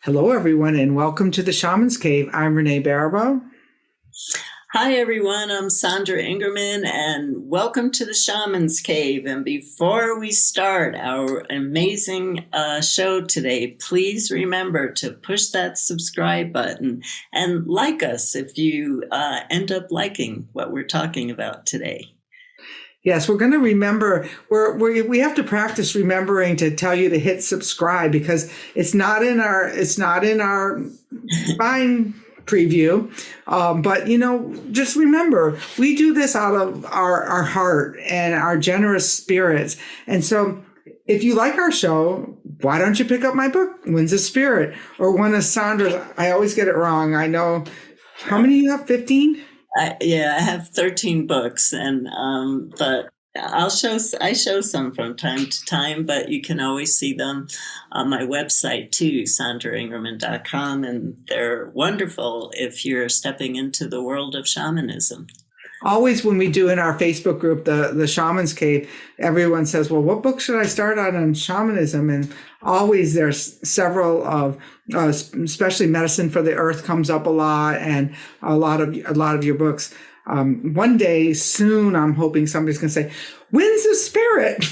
Hello, everyone, and welcome to the Shamans Cave. I'm Renee Baribeau. Hi, everyone. I'm Sandra Ingerman, and welcome to the Shamans Cave. And before we start our amazing show today, please remember to push that subscribe button and like us if you end up liking what we're talking about today. Yes, we're going to remember. We have to practice remembering to tell you to hit subscribe because it's not in our spine preview. But just remember, we do this out of our heart and our generous spirits. And so, if you like our show, why don't you pick up my book, Winds of Spirit, or one of Sandra's? I always get it wrong. I know. How many you have? 15? I have 13 books, and but I show some from time to time, but you can always see them on my website too, sandraingerman.com, and they're wonderful if you're stepping into the world of shamanism. Always when we do in our Facebook group, the Shamans Cave, everyone says, well, what book should I start on shamanism? And always there's several of, especially Medicine for the Earth comes up a lot, and a lot of your books. One day soon, I'm hoping somebody's going to say, Winds of Spirit.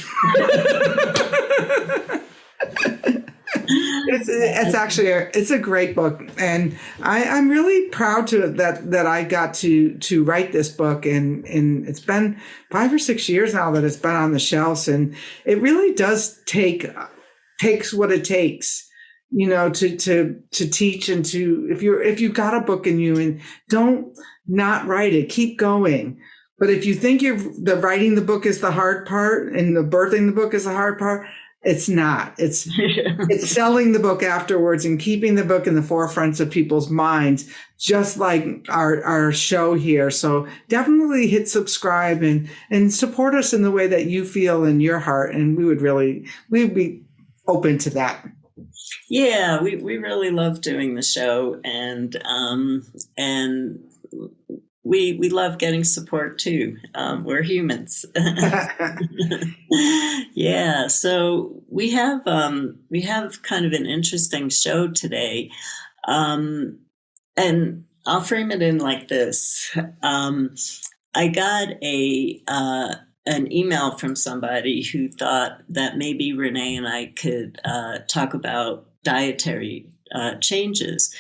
It's a great book, and I'm really proud that I got to write this book, and it's been 5 or 6 years now that it's been on the shelves, and it really does takes what it takes, to teach, and to if you've got a book in you, and don't not write it, keep going. But if you think the writing the book is the hard part and the birthing the book is the hard part, it's not. It's selling the book afterwards and keeping the book in the forefronts of people's minds, just like our show here. So definitely hit subscribe and support us in the way that you feel in your heart. And we'd be open to that. Yeah, we really love doing the show, and we love getting support too. We're humans. Yeah, so we have kind of an interesting show today, and I'll frame it in like this. I got an email from somebody who thought that maybe Renee and I could talk about dietary changes,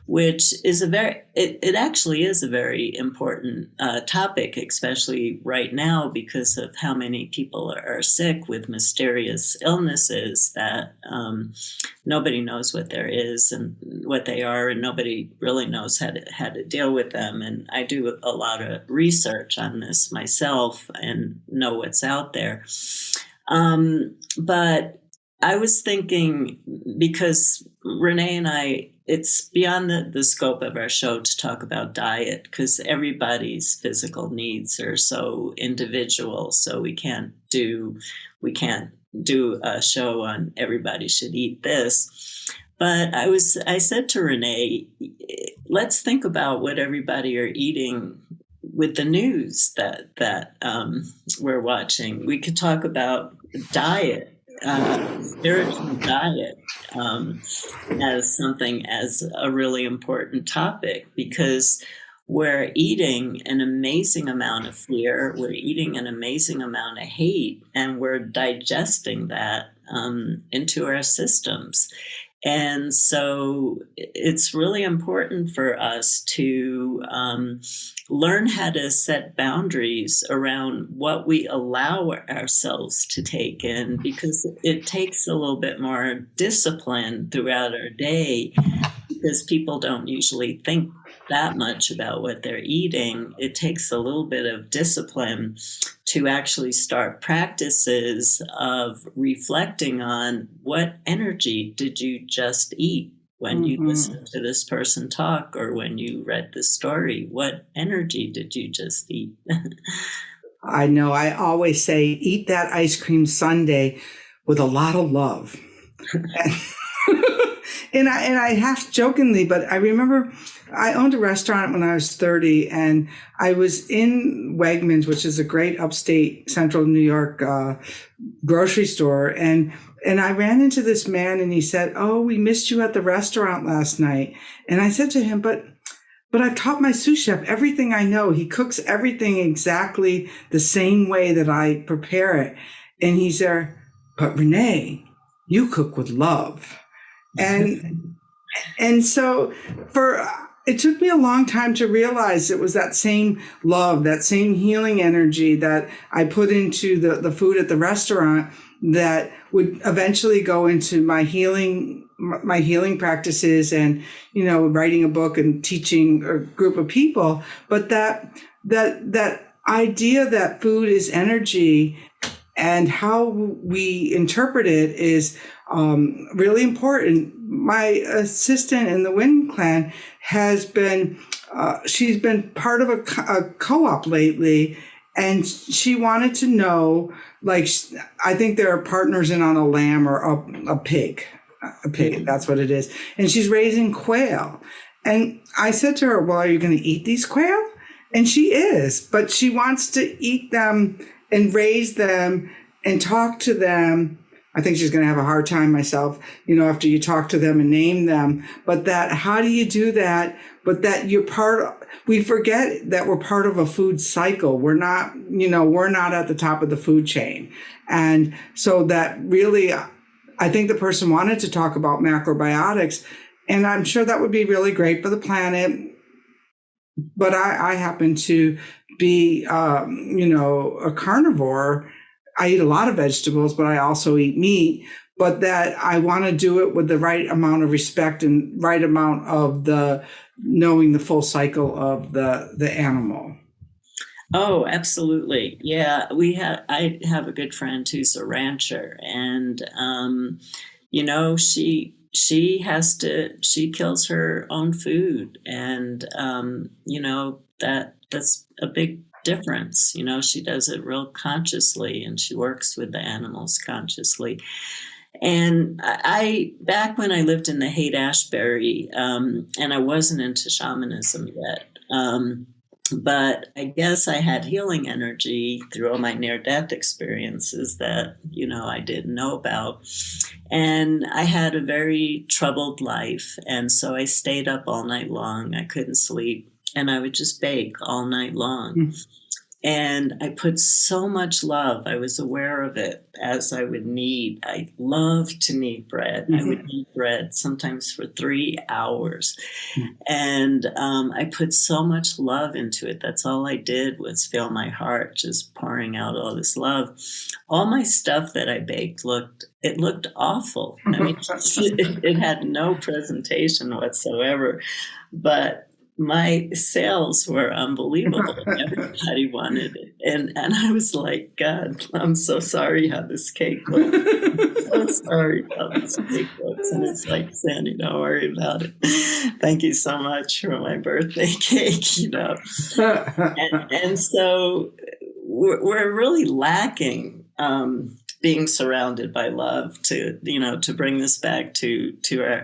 which is it actually is a very important topic, especially right now because of how many people are sick with mysterious illnesses that nobody knows what there is and what they are, and nobody really knows how to deal with them. And I do a lot of research on this myself and know what's out there. But I was thinking, because Renee and I, it's beyond the scope of our show to talk about diet, because everybody's physical needs are so individual. So we can't do a show on everybody should eat this. But I said to Renee, let's think about what everybody are eating with the news that we're watching. We could talk about diet. Spiritual diet as a really important topic, because we're eating an amazing amount of fear, we're eating an amazing amount of hate, and we're digesting that into our systems. And so it's really important for us to learn how to set boundaries around what we allow ourselves to take in, because it takes a little bit more discipline throughout our day, because people don't usually think that much about what they're eating. It takes a little bit of discipline to actually start practices of reflecting on what energy did you just eat when you listened to this person talk, or when you read this story. What energy did you just eat? I know. I always say, eat that ice cream sundae with a lot of love. And I half jokingly, but I remember I owned a restaurant when I was 30, and I was in Wegmans, which is a great upstate central New York grocery store, and I ran into this man, and he said, "Oh, we missed you at the restaurant last night." And I said to him, "But I've taught my sous chef everything I know. He cooks everything exactly the same way that I prepare it." And he said, "But Renee, you cook with love." And so it took me a long time to realize it was that same love, that same healing energy that I put into the food at the restaurant that would eventually go into my healing practices and, writing a book and teaching a group of people. But that idea that food is energy and how we interpret it is really important. My assistant in the Wind Clan has been, she's been part of a co-op lately, and she wanted to know, like, I think there are partners in on a lamb or a pig. A pig, that's what it is. And she's raising quail. And I said to her, "Well, are you going to eat these quail?" And she is, but she wants to eat them and raise them and talk to them. I think she's going to have a hard time myself, after you talk to them and name them. But how do you do that? But that we forget that we're part of a food cycle. We're not at the top of the food chain. And so that really, I think the person wanted to talk about macrobiotics, and I'm sure that would be really great for the planet. But I happen to be, a carnivore. I eat a lot of vegetables, but I also eat meat. But that I want to do it with the right amount of respect and right amount of knowing the full cycle of the animal. Oh, absolutely. Yeah, I have a good friend who's a rancher, and she kills her own food, and that's a big difference. She does it real consciously, and she works with the animals consciously. And I back when I lived in the Haight-Ashbury, and I wasn't into shamanism yet, but I guess I had healing energy through all my near-death experiences that, I didn't know about. And I had a very troubled life. And so I stayed up all night long. I couldn't sleep. And I would just bake all night long. Mm-hmm. And I put so much love. I was aware of it as I would knead. I loved to knead bread. Mm-hmm. I would knead bread sometimes for 3 hours. Mm-hmm. And I put so much love into it. That's all I did was feel my heart just pouring out all this love. All my stuff that I baked looked awful. I mean, it had no presentation whatsoever. But my sales were unbelievable. Everybody wanted it. And I was like, God, I'm so sorry how this cake looks. I'm so sorry how this cake looks. And it's like, Sandy, don't worry about it. Thank you so much for my birthday cake, And so we're really lacking being surrounded by love to bring this back to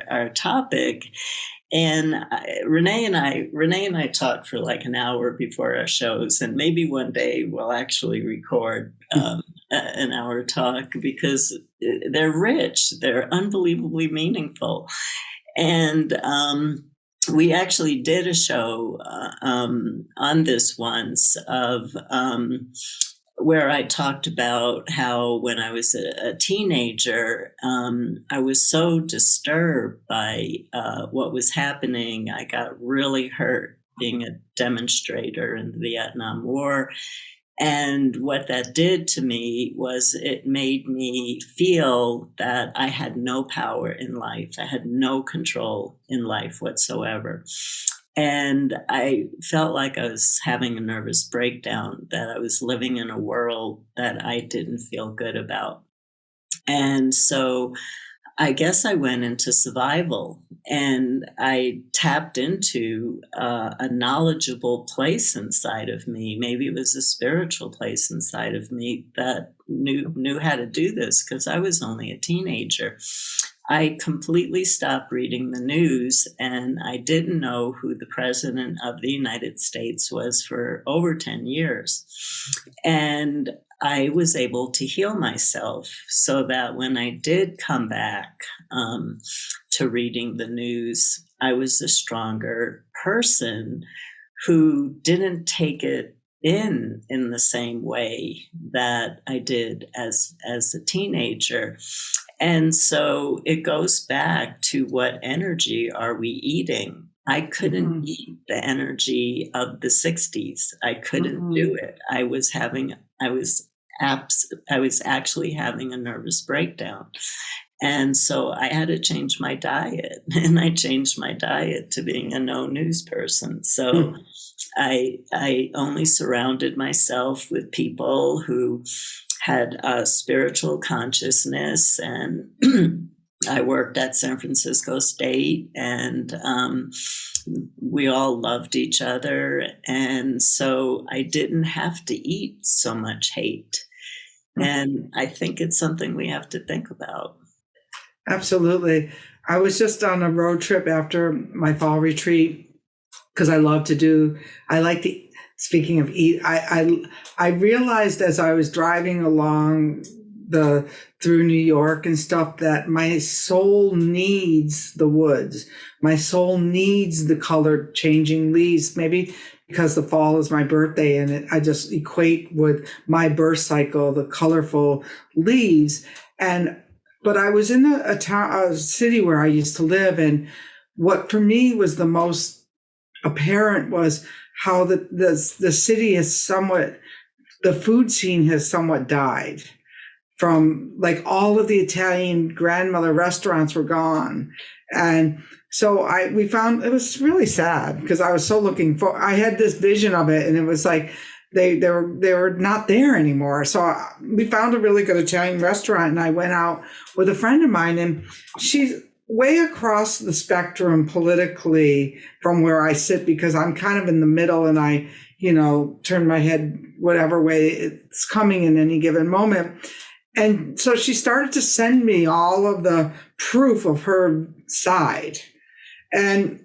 our topic. And Renee and I talked for like an hour before our shows, and maybe one day we'll actually record an hour talk, because they're rich, they're unbelievably meaningful. And we actually did a show on this once of where I talked about how when I was a teenager, I was so disturbed by what was happening. I got really hurt being a demonstrator in the Vietnam War. And what that did to me was it made me feel that I had no power in life. I had no control in life whatsoever. And I felt like I was having a nervous breakdown, that I was living in a world that I didn't feel good about. And so I guess I went into survival, and I tapped into a knowledgeable place inside of me. Maybe it was a spiritual place inside of me that knew how to do this, because I was only a teenager. I completely stopped reading the news, and I didn't know who the president of the United States was for over 10 years. And I was able to heal myself so that when I did come back to reading the news, I was a stronger person who didn't take it in the same way that I did as a teenager. And so it goes back to what energy are we eating? I couldn't eat the energy of the 60s. I couldn't do it. I was actually having a nervous breakdown. And so I had to change my diet, and I changed my diet to being a no news person. So I only surrounded myself with people who had a spiritual consciousness, and I worked at San Francisco State, and we all loved each other. And so I didn't have to eat so much hate. And I think it's something we have to think about. Absolutely. I was just on a road trip after my fall retreat because speaking of eat, I realized as I was driving along through New York and stuff that my soul needs the woods. My soul needs the color changing leaves, maybe because the fall is my birthday and I just equate with my birth cycle, the colorful leaves. But I was in a city where I used to live, and what for me was the most apparent was how the city is the food scene has somewhat died. From like all of the Italian grandmother restaurants were gone. And so we found it was really sad because I was so I had this vision of it, and it was like, they were not there anymore. So we found a really good Italian restaurant, and I went out with a friend of mine, and she's way across the spectrum politically from where I sit because I'm kind of in the middle, and I, turn my head whatever way it's coming in any given moment. And so she started to send me all of the proof of her side. And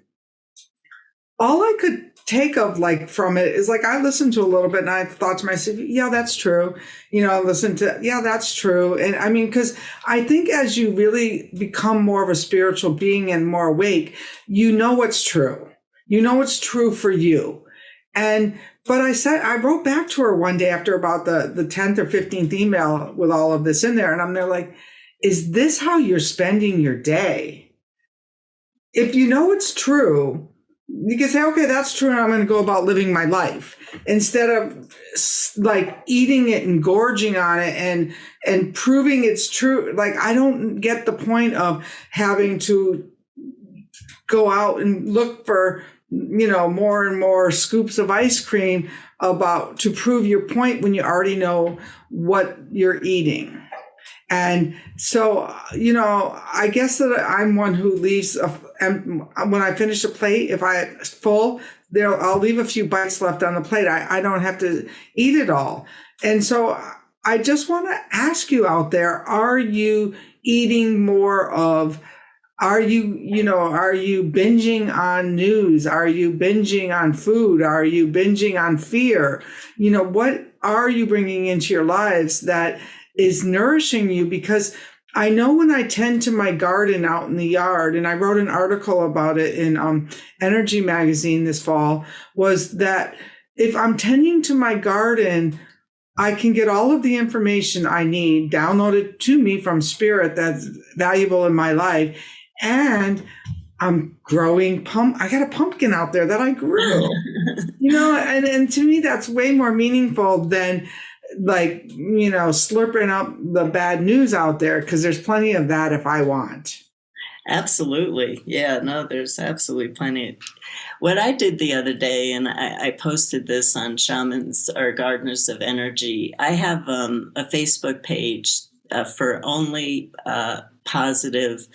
all I could take of from it is I listened to a little bit and I thought to myself, yeah, that's true. Yeah, that's true. And I mean, because I think as you really become more of a spiritual being and more awake, you know what's true. You know what's true for you. But I wrote back to her one day after about the 10th or 15th email with all of this in there. And I'm there like, is this how you're spending your day? If you know it's true, you can say, okay, that's true, and I'm going to go about living my life instead of eating it and gorging on it and proving it's true. I don't get the point of having to go out and look for, more and more scoops of ice cream to prove your point when you already know what you're eating. And so, I guess that I'm one who leaves, and when I finish a plate, if it's full, I'll leave a few bites left on the plate. I don't have to eat it all. And so I just want to ask you out there, are you eating more of, are you binging on news? Are you binging on food? Are you binging on fear? What are you bringing into your lives that is nourishing you? Because I know when I tend to my garden out in the yard, and I wrote an article about it in Energy Magazine this fall, was that if I'm tending to my garden, I can get all of the information I need downloaded to me from spirit that's valuable in my life. And I'm growing I got a pumpkin out there that I grew, and to me, that's way more meaningful than slurping up the bad news out there, because there's plenty of that if I want. Absolutely. Yeah, no, there's absolutely plenty. What I did the other day, and I posted this on Shamans or Gardeners of Energy, I have a Facebook page for only positive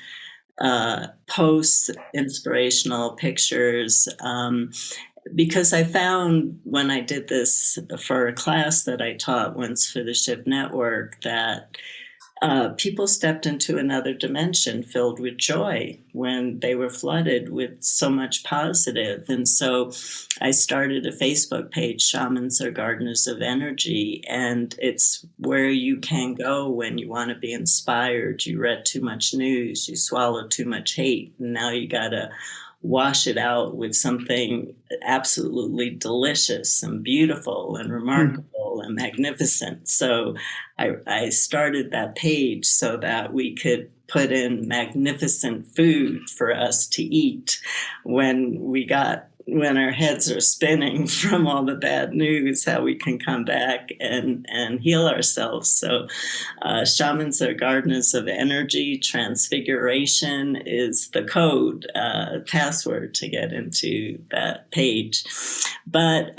posts, inspirational pictures, because I found when I did this for a class that I taught once for the Shift Network that people stepped into another dimension filled with joy when they were flooded with so much positive. And so I started a Facebook page, Shamans or Gardeners of Energy, and it's where you can go when you want to be inspired. You read too much news, you swallowed too much hate, and now you got to wash it out with something absolutely delicious and beautiful and remarkable and magnificent. So I started that page so that we could put in magnificent food for us to eat when our heads are spinning from all the bad news, how we can come back and heal ourselves. So Shamans are Gardeners of Energy. Transfiguration is the code, password to get into that page. But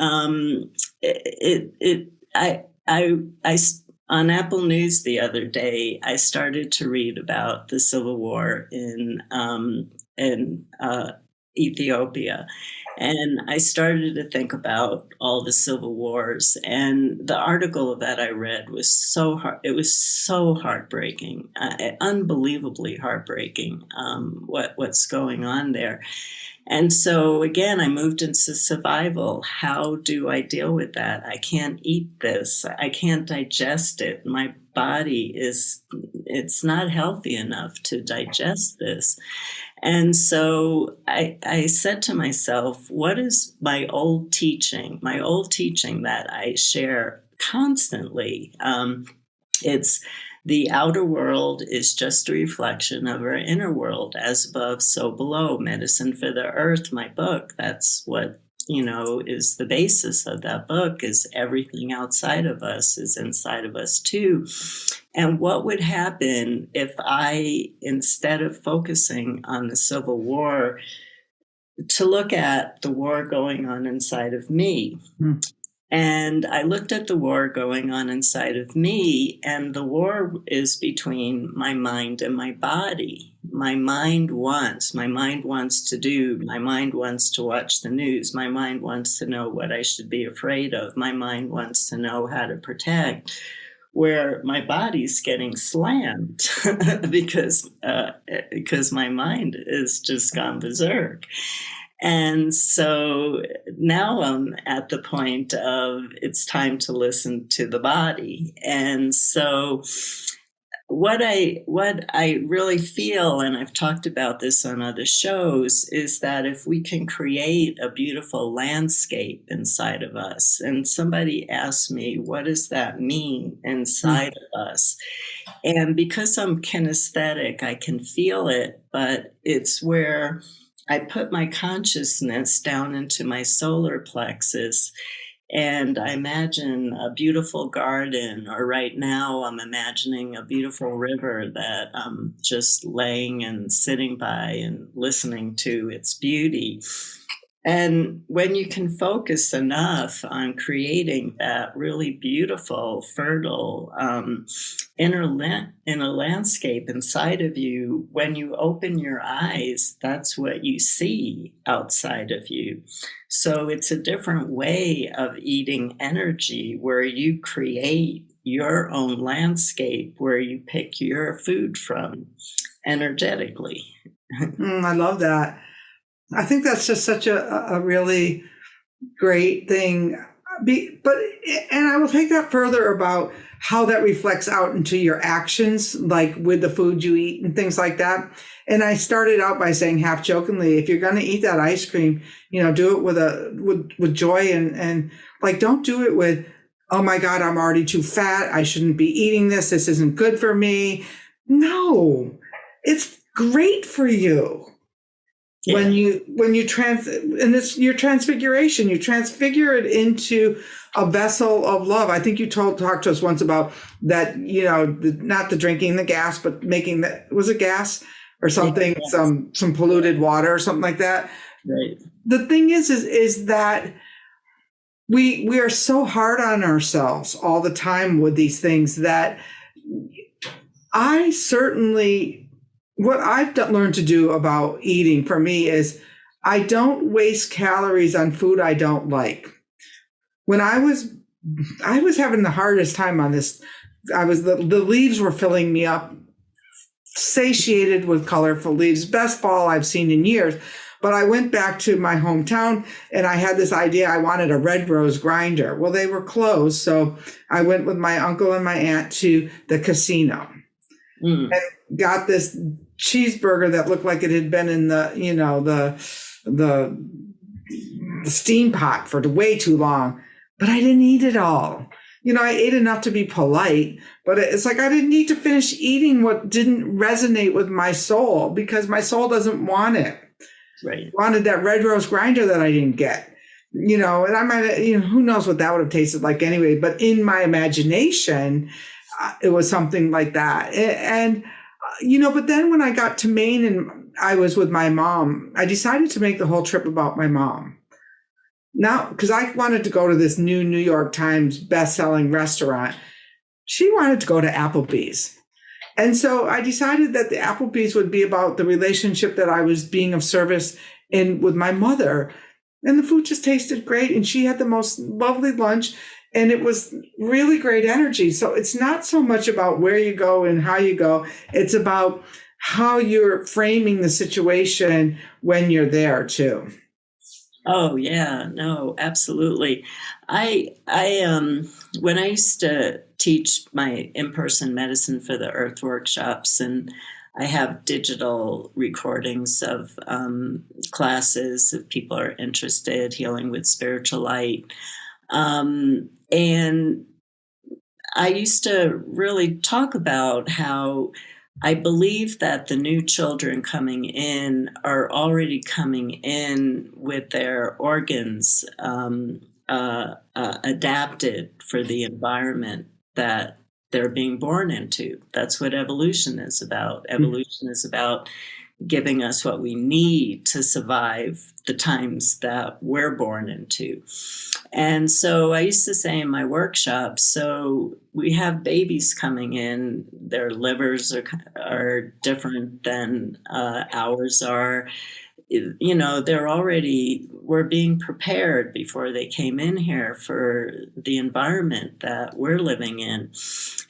on Apple News the other day, I started to read about the civil war in Ethiopia. And I started to think about all the civil wars, and the article that I read was so hard. It was so heartbreaking, unbelievably heartbreaking, what's going on there. And so again, I moved into survival. How do I deal with that? I can't eat this. I can't digest it. My body it's not healthy enough to digest this. And so I said to myself, what is my old teaching? My old teaching that I share constantly. It's the outer world is just a reflection of our inner world, as above, so below. Medicine for the Earth, my book. That's what, is the basis of that book, is everything outside of us is inside of us too. And what would happen if I, instead of focusing on the Civil War, to look at the war going on inside of me? And I looked at the war going on inside of me, and the war is between my mind and my body. My mind wants to do, my mind wants to watch the news, my mind wants to know what I should be afraid of, my mind wants to know how to protect, where my body's getting slammed because my mind is just gone berserk. And so now I'm at the point of it's time to listen to the body. And so what I really feel, and I've talked about this on other shows, is that if we can create a beautiful landscape inside of us, and somebody asked me, what does that mean inside of us? And because I'm kinesthetic, I can feel it, but it's where I put my consciousness down into my solar plexus, and I imagine a beautiful garden, or right now I'm imagining a beautiful river that I'm just laying and sitting by and listening to its beauty. And when you can focus enough on creating that really beautiful, fertile inner landscape inside of you, when you open your eyes, that's what you see outside of you. So it's a different way of eating energy, where you create your own landscape, where you pick your food from energetically. I love that. I think that's just such a really great thing. And I will take that further about how that reflects out into your actions, like with the food you eat and things like that. And I started out by saying, half jokingly, if you're going to eat that ice cream, do it with joy and like, don't do it with, oh my God, I'm already too fat. I shouldn't be eating this. This isn't good for me. No, it's great for you. Yeah. When you your transfiguration, you transfigure it into a vessel of love. I think you talked to us once about that, not the drinking the gas, but making was it gas or something, yeah, some polluted water or something like that. Right. The thing is that we are so hard on ourselves all the time with these things that I certainly, what I've learned to do about eating for me is I don't waste calories on food I don't like. When I was having the hardest time on this the leaves were filling me up, satiated with colorful leaves. Best fall I've seen in years. But I went back to my hometown and I had this idea. I wanted a red rose grinder. Well, they were closed. So I went with my uncle and my aunt to the casino and got this cheeseburger that looked like it had been in the, the steam pot for way too long. But I didn't eat it all. I ate enough to be polite, but it's like I didn't need to finish eating what didn't resonate with my soul because my soul doesn't want it. Right. Wanted that red rose grinder that I didn't get, and I might, who knows what that would have tasted like anyway. But in my imagination, it was something like that. And, but then when I got to Maine and I was with my mom, I decided to make the whole trip about my mom. Now, because I wanted to go to this new New York Times best-selling restaurant. She wanted to go to Applebee's. And so I decided that the Applebee's would be about the relationship that I was being of service in with my mother. And the food just tasted great. And she had the most lovely lunch. And it was really great energy. So it's not so much about where you go and how you go. It's about how you're framing the situation when you're there too. Oh yeah, no, absolutely. I when I used to teach my in-person medicine for the Earth workshops, and I have digital recordings of classes if people are interested, healing with spiritual light. And I used to really talk about how I believe that the new children coming in are already coming in with their organs adapted for the environment that they're being born into. That's what evolution is about. Evolution is about giving us what we need to survive the times that we're born into. And so I used to say in my workshops, so we have babies coming in, their livers are different than ours are. We're being prepared before they came in here for the environment that we're living in.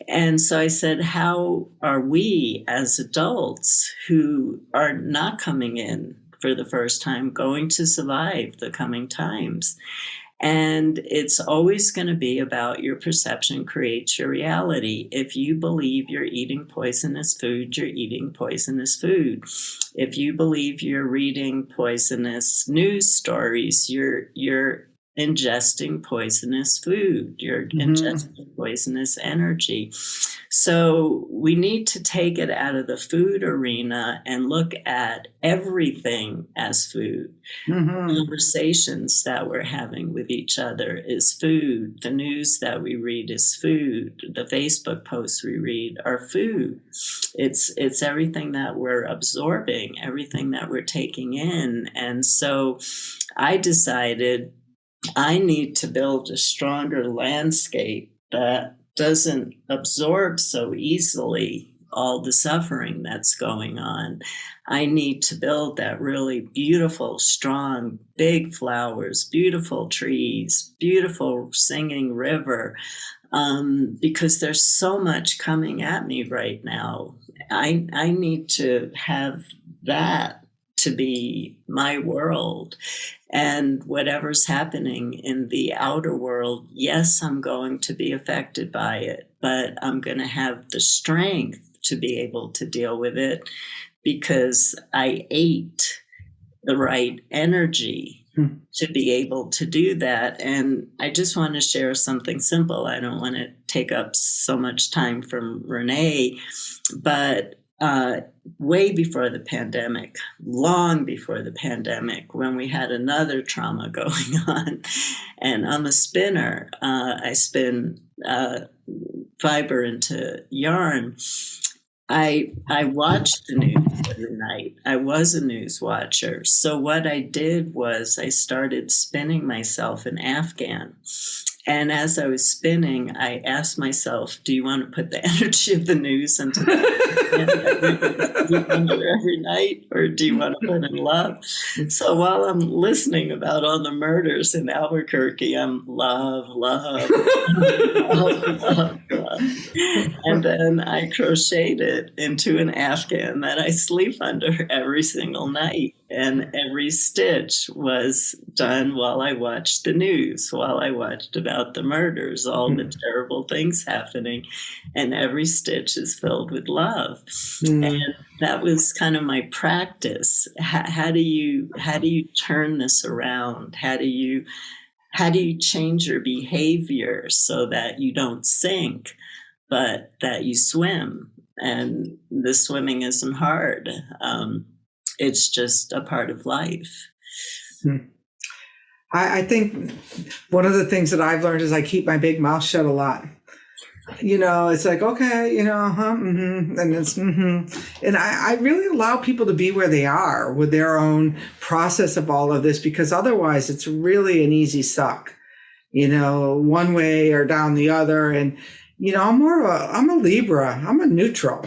And so I said, how are we as adults who are not coming in for the first time going to survive the coming times? And it's always going to be about your perception creates your reality. If you believe you're eating poisonous food, you're eating poisonous food. If you believe you're reading poisonous news stories, you're ingesting poisonous food. You're ingesting poisonous energy. So we need to take it out of the food arena and look at everything as food. Conversations that we're having with each other is food. The news that we read is food. The Facebook posts we read are food. It's everything that we're absorbing, everything that we're taking in. And so I decided I need to build a stronger landscape that doesn't absorb so easily all the suffering that's going on. I need to build that really beautiful, strong, big flowers, beautiful trees, beautiful singing river, because there's so much coming at me right now. I need to have that to be my world. And whatever's happening in the outer world, yes, I'm going to be affected by it, but I'm going to have the strength to be able to deal with it because I ate the right energy to be able to do that. And I just want to share something simple. I don't want to take up so much time from Renee, but way before the pandemic, long before the pandemic, when we had another trauma going on, and I'm a spinner, I spin fiber into yarn. I watched the news every night. I was a news watcher. So what I did was I started spinning myself an Afghan. And as I was spinning, I asked myself, do you want to put the energy of the news into that every night, or do you want to put in love? So while I'm listening about all the murders in Albuquerque, I'm love, love, love, love, love. And then I crocheted it into an Afghan that I sleep under every single night. And every stitch was done while I watched the news, while I watched about the murders, all the terrible things happening. And every stitch is filled with love. And that was kind of my practice. How do you turn this around? How do you change your behavior so that you don't sink, but that you swim? And the swimming isn't hard. It's just a part of life. I think one of the things that I've learned is I keep my big mouth shut a lot. It's like, okay, and it's, and I really allow people to be where they are with their own process of all of this, because otherwise it's really an easy suck, one way or down the other. And, I'm a Libra, I'm a neutral.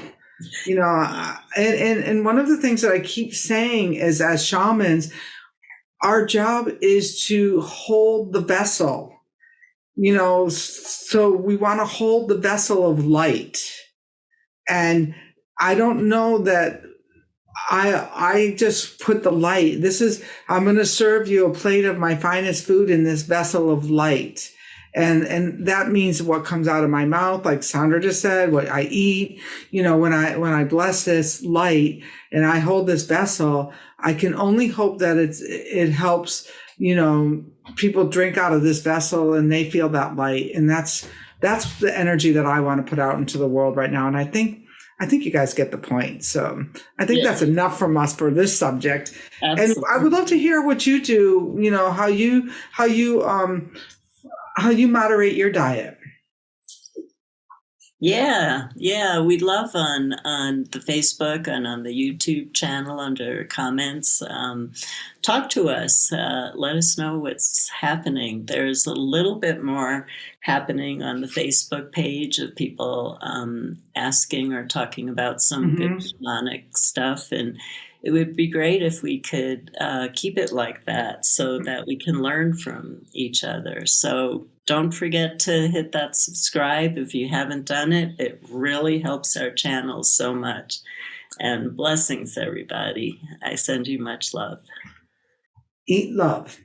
And one of the things that I keep saying is, as shamans, our job is to hold the vessel, so we want to hold the vessel of light. And I don't know that I just put the light. I'm going to serve you a plate of my finest food in this vessel of light. And that means what comes out of my mouth, like Sandra just said, what I eat, when I bless this light and I hold this vessel, I can only hope that it helps, people drink out of this vessel and they feel that light. And that's the energy that I want to put out into the world right now. And I think you guys get the point. So I think that's enough from us for this subject. Absolutely. And I would love to hear what you do, how you moderate your diet. Yeah. We love on the Facebook and on the YouTube channel under comments. Talk to us. Let us know what's happening. There's a little bit more happening on the Facebook page of people asking or talking about some good shamanic stuff. And it would be great if we could keep it like that so that we can learn from each other. So don't forget to hit that subscribe if you haven't done it. It really helps our channel so much. And blessings, everybody. I send you much love. Eat love.